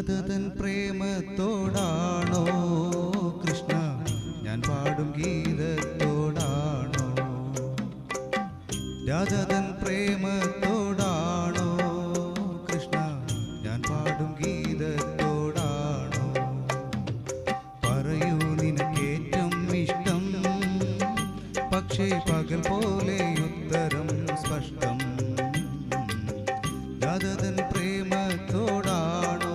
രാധതൻ പ്രേമത്തോടാണോ കൃഷ്ണ ഞാൻ പാടും ഗീതത്തോടാണോ? രാധതൻ പ്രേമത്തോടാണോ കൃഷ്ണ ഞാൻ പാടും ഗീതത്തോടാണോ? പറയൂ നിനക്കേറ്റം ഇഷ്ടം, പക്ഷേ പകൽ പോലെ ഉത്തരം സ്പഷ്ടം. രാധതൻ പ്രേമത്തോടാണോ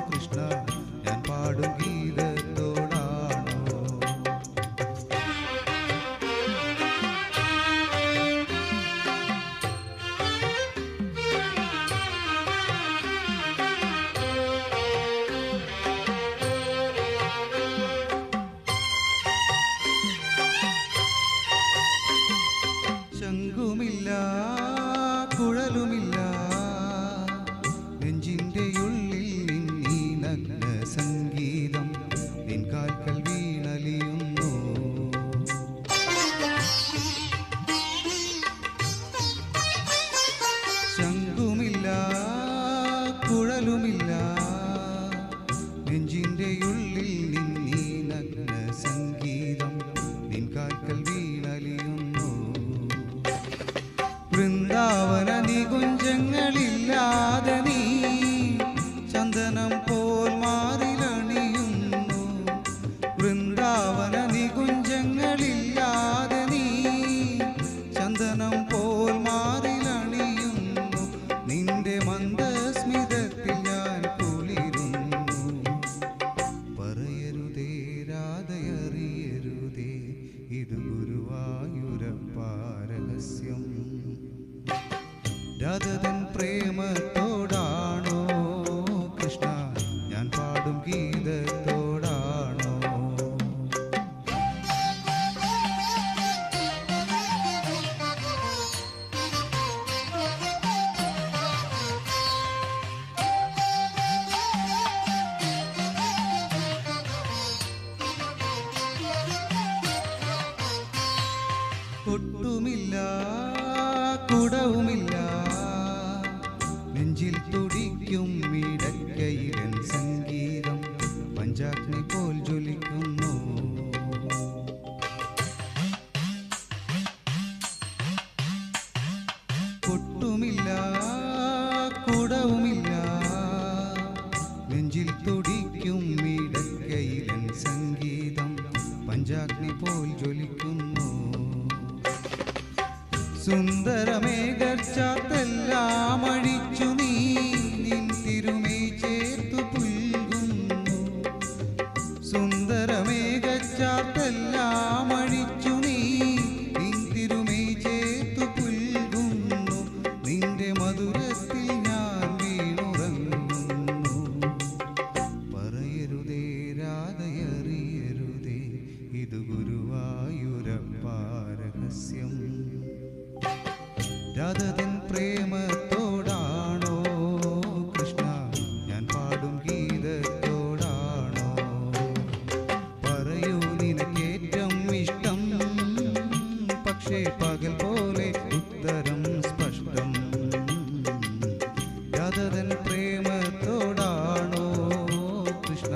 കൃഷ്ണ ഞാൻ പാടും ഗീതത്തോടാണോ? ശംഖുമില്ല കുഴലുമില്ല നെഞ്ചിൻ്റെ ഉള്ളിൽ നിന്നീ നഗ്ന സംഗീതം നിൻ കാൽക്കൽ വീണലിയുന്നു. ശംഖുമില്ല കുഴലുമില്ല നെഞ്ചിൻ്റെ ഉള്ളിൽ നിന്നീ നഗ്ന സംഗീതം നിൻ കാൽക്കൽ വീണലിയുന്നു. വൃന്ദാവന നികുഞ്ചങ്ങളില്ലാതെ നീ ചന്ദനം പോൽ മാറിലണിയുന്നു. വൃന്ദാവന നികുഞ്ചങ്ങളില്ലാതെ നീ ചന്ദനം പോൽ മാറിലണിയുന്നു. നിന്റെ മന്ദസ്മിതത്തിൽ ഞാൻ കുളിരുന്നു. പറയരുതേ രാധയറിയരുതേ ഇത് ഗുരുവായൂരപ്പാ രഹസ്യം. രാധതൻ പ്രേമത്തോടാണോ കൃഷ്ണ ഞാൻ പാടും ഗീതത്തോടാണോ? ഒട്ടുമില്ല കുടവുമില്ല നെഞ്ചിൽ തുടിക്കും ഇടക്കയിലൻ സംഗീതം പഞ്ചാഗ്നി പോൽ ജ്വലിക്കുന്നു. ഒട്ടുമില്ല കുടവുമില്ല നെഞ്ചിൽ തുടിക്കും ഇടക്കയിലൻ സംഗീതം പഞ്ചാഗ്നി പോൽ ജ്വലിക്കുന്നു. സുന്ദരമേഘച്ചാത്തെല്ലാം അഴിച്ചു നീ നിൻ തിരുമൈ ചേർത്തു പുൽകുന്നു. സുന്ദരമേഘച്ചാത്തെല്ലാം അഴിച്ചു നീ നിൻ തിരുമൈ ചേർത്തു പുൽകുന്നു. നിന്റെ മധുരത്തിൽ ഞാൻ വീണുറങ്ങുന്നു. പറയരുതേ രാധയറിയരുതേ ഇത് ഗുരുവായൂരപ്പാ രഹസ്യം. രാധതൻ പ്രേമത്തോടാണോ കൃഷ്ണ ഞാൻ പാടും ഗീതത്തോടാണോ? പറയൂ നിനക്കേറ്റം ഇഷ്ടം, പക്ഷേ പകൽ പോലെ ഉത്തരം സ്പഷ്ടം. രാധതൻ പ്രേമത്തോടാണോ കൃഷ്ണ